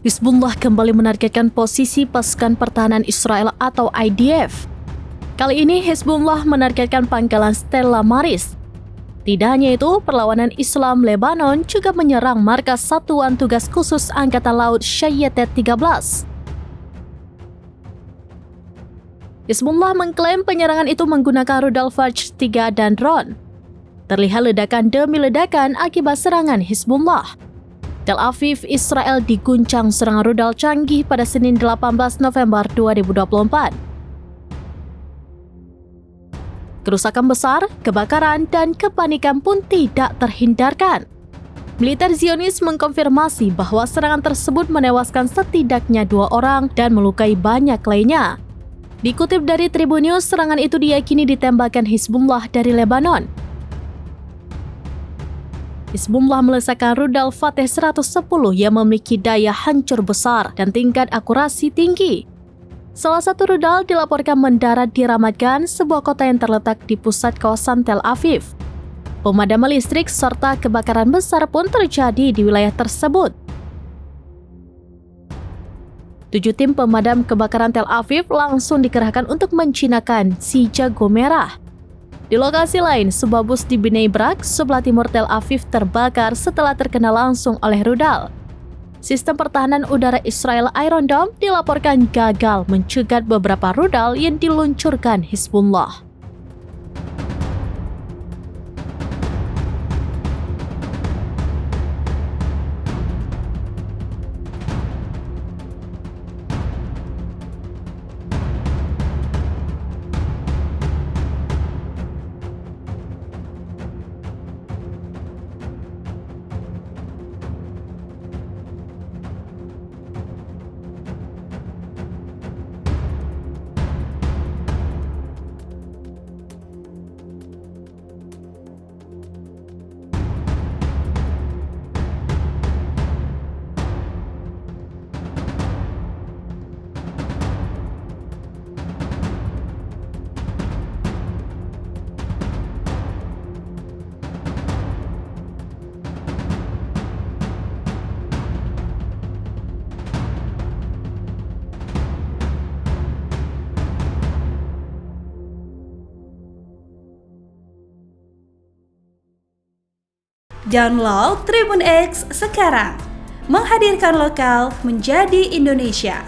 Hizbullah kembali menargetkan posisi pasukan pertahanan Israel atau IDF. Kali ini Hizbullah menargetkan pangkalan Stella Maris. Tidak hanya itu, perlawanan Islam Lebanon juga menyerang markas Satuan Tugas Khusus Angkatan Laut Shayetet 13. Hizbullah mengklaim penyerangan itu menggunakan rudal Fajr 3 dan drone. Terlihat ledakan demi ledakan akibat serangan Hizbullah. Tel Aviv, Israel diguncang serangan rudal canggih pada Senin 18 November 2024. Kerusakan besar, kebakaran, dan kepanikan pun tidak terhindarkan. Militer Zionis mengkonfirmasi bahwa serangan tersebut menewaskan setidaknya 2 orang dan melukai banyak lainnya. Dikutip dari Tribun News, serangan itu diyakini ditembakkan Hizbullah dari Lebanon. Hizbullah meletakkan rudal Fateh 110 yang memiliki daya hancur besar dan tingkat akurasi tinggi. Salah satu rudal dilaporkan mendarat di Ramat Gan, sebuah kota yang terletak di pusat kawasan Tel Aviv. Pemadaman listrik serta kebakaran besar pun terjadi di wilayah tersebut. 7 tim pemadam kebakaran Tel Aviv langsung dikerahkan untuk menjinakkan si jago merah. Di lokasi lain, sebuah bus di Bnei Brak, sebelah timur Tel Aviv terbakar setelah terkena langsung oleh rudal. Sistem pertahanan udara Israel Iron Dome dilaporkan gagal mencegat beberapa rudal yang diluncurkan Hizbullah. Download Tribun X sekarang, menghadirkan lokal menjadi Indonesia.